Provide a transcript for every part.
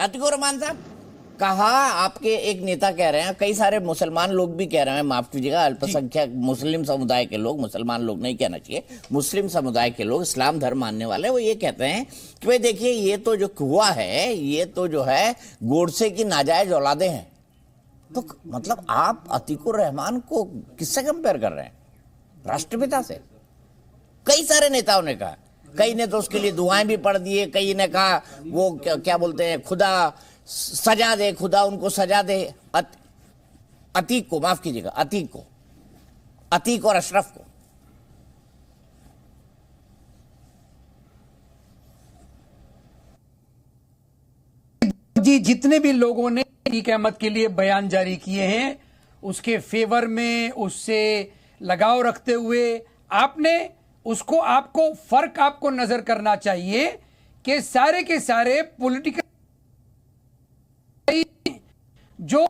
अतीकुर रहमान साहब, कहा आपके एक नेता कह रहे हैं, कई सारे मुसलमान लोग भी कह रहे हैं, माफ कीजिएगा, अल्पसंख्यक मुस्लिम समुदाय के लोग, मुसलमान लोग नहीं कहना चाहिए, मुस्लिम समुदाय के लोग, इस्लाम धर्म मानने वाले, वो ये कहते हैं कि भाई देखिए ये तो जो हुआ है, ये तो जो है गोडसे की नाजायज औलादे हैं। तो मतलब आप अतीकुर रहमान को किससे कंपेयर कर रहे हैं? राष्ट्रपिता से। कई सारे नेताओं ने कहा, कई ने तो उसके लिए दुआएं भी पढ़ दिए, कई ने कहा वो क्या बोलते हैं, खुदा सजा दे, खुदा उनको सजा दे। अतीक को, माफ कीजिएगा, अतीक और अशरफ को। जी, जितने भी लोगों ने अतीक अहमद के लिए बयान जारी किए हैं, उसके फेवर में, उससे लगाव रखते हुए आपने उसको, आपको फर्क आपको नजर करना चाहिए कि सारे के सारे पॉलिटिकल जो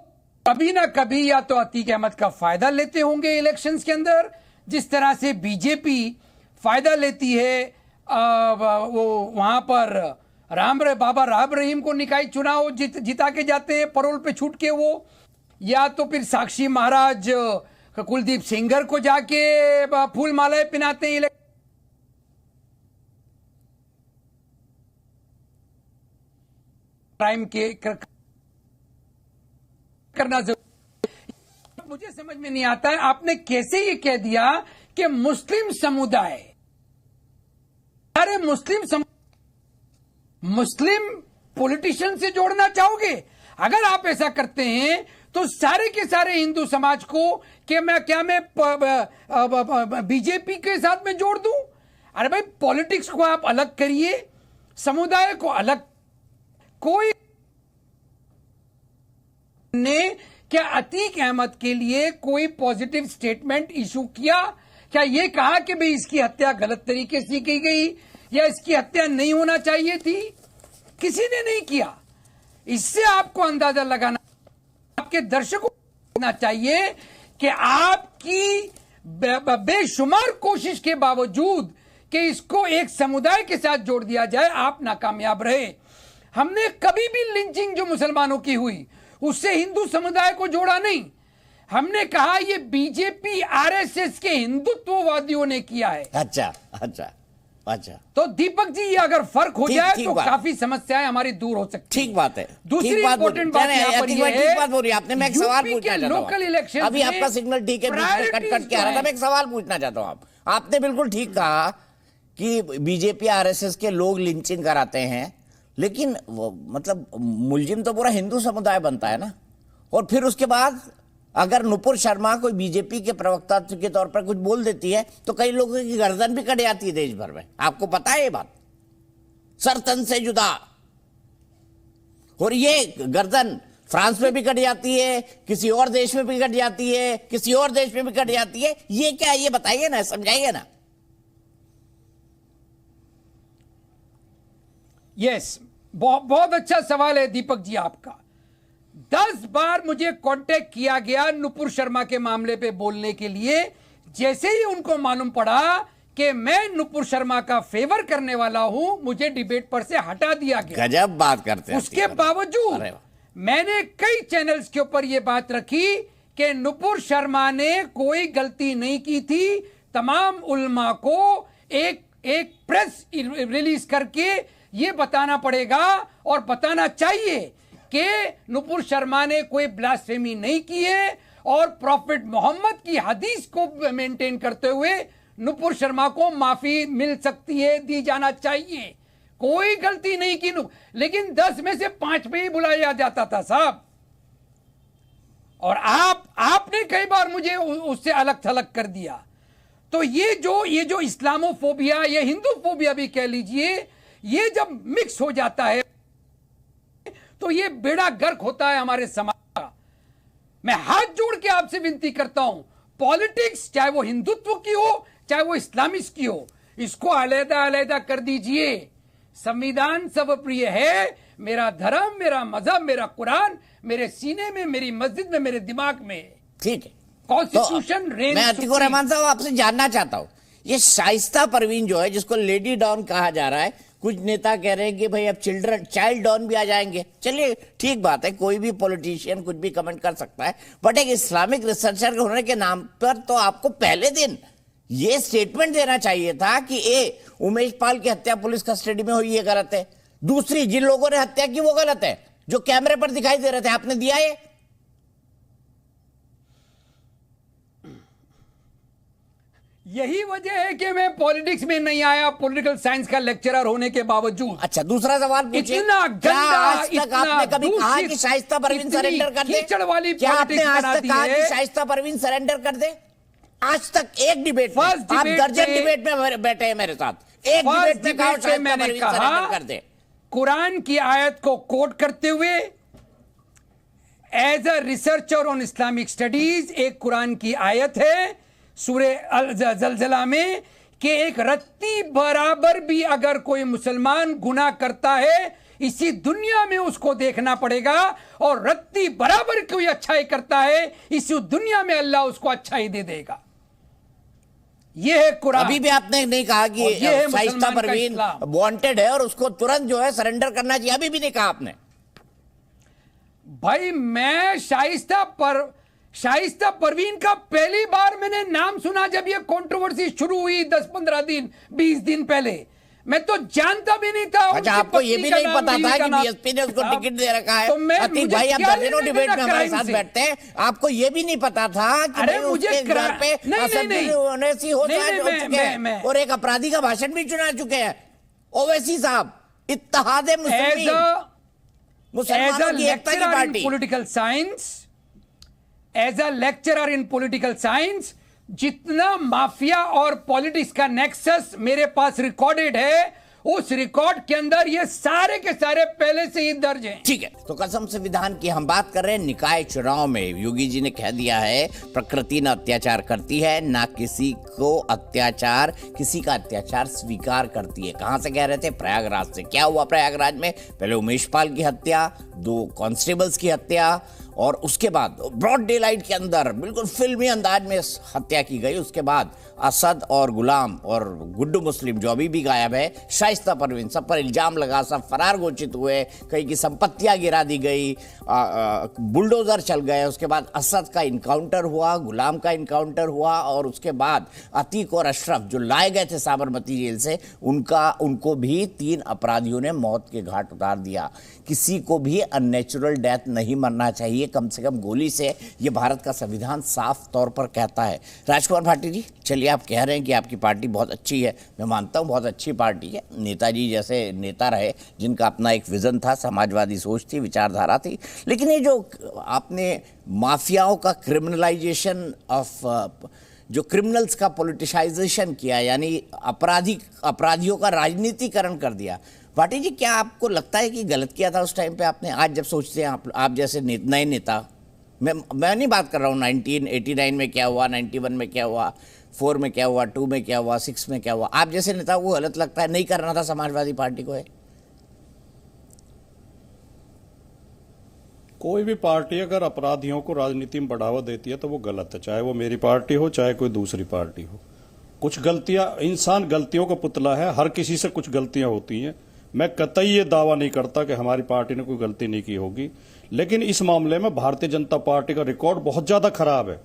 कभी ना कभी या तो अतीक अहमद का फायदा लेते होंगे इलेक्शंस के अंदर, जिस तरह से बीजेपी फायदा लेती है वो वहां पर बाबा राम रहीम को निकाय चुनाव जिता के जाते हैं परोल पे छूट के वो, या तो फिर साक्षी महाराज कुलदीप सेंगर को जाके फूल मालाएं पहनाते हैं क्राइम के करना जरूरी। मुझे समझ में नहीं आता है आपने कैसे ये कह दिया कि मुस्लिम समुदाय, सारे मुस्लिम पॉलिटिशियन से जोड़ना चाहोगे? अगर आप ऐसा करते हैं तो सारे के सारे हिंदू समाज को क्या मैं बीजेपी के साथ में जोड़ दूं? अरे भाई, पॉलिटिक्स को आप अलग करिए, समुदाय को अलग। कोई ने क्या अतीक अहमद के लिए कोई पॉजिटिव स्टेटमेंट इशू किया? क्या यह कहा कि भाई इसकी हत्या गलत तरीके से की गई या इसकी हत्या नहीं होना चाहिए थी? किसी ने नहीं किया। इससे आपको अंदाजा लगाना, आपके दर्शकों को देखना चाहिए कि आपकी बेशुमार कोशिश के बावजूद कि इसको एक समुदाय के साथ जोड़ दिया जाए, आप नाकामयाब रहे। हमने कभी भी लिंचिंग जो मुसलमानों की हुई उससे हिंदू समुदाय को जोड़ा नहीं। हमने कहा ये बीजेपी आरएसएस के हिंदुत्ववादियों ने किया है। अच्छा। तो दीपक जी, ये अगर फर्क हो जाए तो काफी समस्याएं हमारी दूर हो सकती। ठीक बात है। दूसरी इंपॉर्टेंट बात यहाँ पर ये है, ठीक बात बोल रही है आपने। मैं एक सवाल पूछना चाहता हूं। लोकल इलेक्शन अभी आपका सिग्नल ठीक है, बीच में कट के आ रहा था। मैं एक सवाल पूछना चाहता हूं। आपने बिल्कुल ठीक कहा कि बीजेपी आरएसएस के लोग लिंचिंग कराते हैं, लेकिन मतलब मुलजिम तो पूरा हिंदू समुदाय बनता है ना। और फिर उसके बाद अगर नुपुर शर्मा कोई बीजेपी के प्रवक्ता के तौर पर कुछ बोल देती है तो कई लोगों की गर्दन भी कट जाती है देश भर में। आपको पता है ये बात, सर तन से जुदा। और ये गर्दन फ्रांस में भी कट जाती है, किसी और देश में भी कट जाती है, किसी और देश में भी कट जाती है। ये क्या, ये बताइए ना, समझाइए ना। यस, बहुत अच्छा सवाल है दीपक जी आपका। 10 बार मुझे कांटेक्ट किया गया नुपुर शर्मा के मामले पे बोलने के लिए। जैसे ही उनको मालूम पड़ा कि मैं नुपुर शर्मा का फेवर करने वाला हूं, मुझे डिबेट पर से हटा दिया गया। गजब बात करते हैं। उसके बावजूद मैंने कई चैनल्स के ऊपर यह बात रखी कि नुपुर शर्मा ने कोई गलती नहीं की थी। तमाम उल्मा को एक प्रेस रिलीज करके ये बताना पड़ेगा और बताना चाहिए कि नुपुर शर्मा ने कोई ब्लास्फेमी नहीं की है, और प्रॉफिट मोहम्मद की हदीस को मेंटेन करते हुए नुपुर शर्मा को माफी मिल सकती है, दी जाना चाहिए। कोई गलती नहीं की, लेकिन 10 में से 5 पे ही बुलाया जाता था साहब। और आपने कई बार मुझे उससे अलग थलग कर दिया। तो ये जो इस्लामोफोबिया, ये हिंदूफोबिया भी कह लीजिए, ये जब मिक्स हो जाता है तो ये बेड़ा गर्क होता है हमारे समाज का। मैं हाथ जोड़ के आपसे विनती करता हूं, पॉलिटिक्स चाहे वो हिंदुत्व की हो चाहे वो इस्लामिस्ट की हो, इसको अलग-अलग कर दीजिए। संविधान सर्वप्रिय है। मेरा धर्म, मेरा मजहब, मेरा कुरान मेरे सीने में, मेरी मस्जिद में, मेरे दिमाग में। ठीक है, कॉन्स्टिट्यूशन तो मैं अतीकुर रहमान साहब आपसे जानना चाहता हूं, ये शाइस्ता परवीन जो है, जिसको लेडी डॉन कहा जा रहा है, कुछ नेता कह रहे हैं कि भाई अब चाइल्ड डॉन भी आ जाएंगे। चलिए ठीक बात है, कोई भी पॉलिटिशियन कुछ भी कमेंट कर सकता है, बट एक इस्लामिक रिसर्चर होने के नाम पर तो आपको पहले दिन ये स्टेटमेंट देना चाहिए था कि उमेश पाल की हत्या पुलिस कस्टडी में हुई, ये गलत है। दूसरी, जिन लोगों ने हत्या की वो गलत है, जो कैमरे पर दिखाई दे रहे थे, आपने दिया ये? यही वजह है कि मैं पॉलिटिक्स में नहीं आया, पॉलिटिकल साइंस का लेक्चरर होने के बावजूद। अच्छा, दूसरा सवाल पूछिए, इतना क्या गंदा, आज तक इतना आपने कभी कहा कि दूषित, शाइस्ता परवीन इतनी सरेंडर कर दे? कीचड़ वाली क्या आपने पॉलिटिक्स आज बना तक दी कहा कि है? शाइस्ता परवीन सरेंडर कर दे? आज तक एक डिबेट में, फर्स्ट आप डिबेट दर्जन में- डिबेट में बैठे हैं मेरे साथ, एक डिबेट में कहा शाइस्ता मैंने परवीन कहा सरेंडर कर दे। कुरान की आयत को कोट करते हुए, as a researcher on Islamic studies, एक कुरान की आयत है सूरे अल जलजला में कि एक रत्ती बराबर भी अगर कोई मुसलमान गुनाह करता है, इसी दुनिया में उसको देखना पड़ेगा, और रत्ती बराबर कोई अच्छाई करता है, इसी दुनिया में अल्लाह उसको अच्छाई दे देगा। यह है कुरान। अभी भी आपने नहीं कहा कि और ये है शाइस्ता मुसलमान का परवीन इस्लाम। वांटेड है और उसको तुरंत जो है सरेंडर करना चाहिए, अभी भी नहीं कहा आपने। भाई मैं शाइस्ता परवीन का पहली बार मैंने नाम सुना जब ये कंट्रोवर्सी शुरू हुई 10-15 दिन 20 दिन पहले, मैं तो जानता भी नहीं था। अच्छा, आपको ये भी नहीं पता था कि बीएसपी ने उसको टिकट दे रखा है? तो मैं अतीक भाई, आप दर्जनों डिबेट में हमारे साथ बैठते हैं, आपको ये भी नहीं पता था कि अरे भाई मुझे उसके घर पे ओवैसी हो चुके हैं और एक अपराधी का भाषण भी चुना चुके हैं। ओवैसी साहब, इत्तेहाद मुस्लिमीन, मुसलमानों की एकता की पार्टी। Political science, as a lecturer in political science, जितना माफिया और पॉलिटिक्स का नेक्सस मेरे पास रिकॉर्डेड है, उस रिकॉर्ड के अंदर ये सारे के सारे पहले से ही दर्ज हैं। ठीक है, तो कसम संविधान की हम बात कर रहे हैं। निकाय चुनाव में योगी जी ने कह दिया है, प्रकृति न अत्याचार करती है, ना किसी को अत्याचार, किसी का अत्याचार स्वीकार करती है। कहां से कह रहे थे? प्रयागराज से। क्या हुआ प्रयागराज में? पहले उमेश पाल की हत्या, 2 कांस्टेबल्स की हत्या, और उसके बाद ब्रॉड डे लाइट के अंदर बिल्कुल फिल्मी अंदाज में हत्या की गई। उसके बाद असद और गुलाम और गुड्डू मुस्लिम जो अभी भी गायब है, शाइस्ता परवीन, सब पर इल्जाम लगा, सब फरार घोषित हुए, कई की संपत्तियां गिरा दी गई, बुलडोजर चल गए। उसके बाद असद का इनकाउंटर हुआ, गुलाम का इनकाउंटर हुआ, और उसके बाद अतीक और अशरफ जो लाए गए थे साबरमती जेल से, उनको भी 3 अपराधियों ने मौत के घाट उतार दिया। किसी को भी अननेचुरल डेथ नहीं मरना चाहिए, कम से कम गोली से, ये भारत का संविधान साफ तौर पर कहता है। राजकुमार भाटी जी, चलिए, आप कह रहे हैं कि आपकी पार्टी बहुत अच्छी है, मैं मानता हूँ बहुत अच्छी पार्टी है। नेताजी जैसे नेता रहे, जिनका अपना एक विजन था, समाजवादी सोच थी, विचारधारा थी, लेकिन ये जो आपने माफियाओं का क्रिमिनलाइजेशन ऑफ, जो क्रिमिनल्स का पॉलिटिसाइजेशन किया, यानी अपराधियों का राजनीतिकरण कर दिया, भाटी जी, क्या आपको लगता है कि गलत किया था उस टाइम पे आपने? आज जब सोचते हैं आप जैसे नए नेता, मैं नहीं बात कर रहा हूँ 1989 में क्या हुआ, 91 में क्या हुआ, 4 में क्या हुआ, 2 में क्या हुआ, 6 में क्या हुआ, आप जैसे नेता को गलत लगता है? नहीं करना था समाजवादी पार्टी को है? कोई भी पार्टी अगर अपराधियों को राजनीति में बढ़ावा देती है तो वो गलत है, चाहे वो मेरी पार्टी हो चाहे कोई दूसरी पार्टी हो। कुछ गलतियां, इंसान गलतियों का पुतला है, हर किसी से कुछ गलतियां होती हैं। मैं कतई ये दावा नहीं करता कि हमारी पार्टी ने कोई गलती नहीं की होगी, लेकिन इस मामले में भारतीय जनता पार्टी का रिकॉर्ड बहुत ज्यादा खराब है।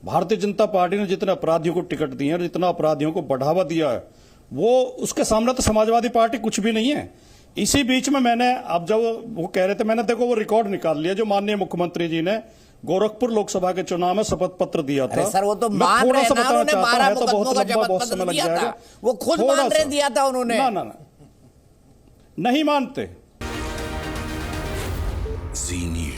भारतीय जनता पार्टी ने जितने अपराधियों को टिकट दिए हैं, जितना अपराधियों को बढ़ावा दिया है, वो उसके सामने तो समाजवादी पार्टी कुछ भी नहीं है। इसी बीच में मैंने, अब जब वो कह रहे थे, मैंने देखो वो रिकॉर्ड निकाल लिया जो माननीय मुख्यमंत्री जी ने गोरखपुर लोकसभा के चुनाव में शपथ पत्र दिया था। सर, वो तो मान रहे हैं ना, उन्होंने 12 मुकदमों का शपथ पत्र दिया था, वो खुद मान रहे, दिया था उन्होंने। ना, नहीं मानते। जी न्यूज।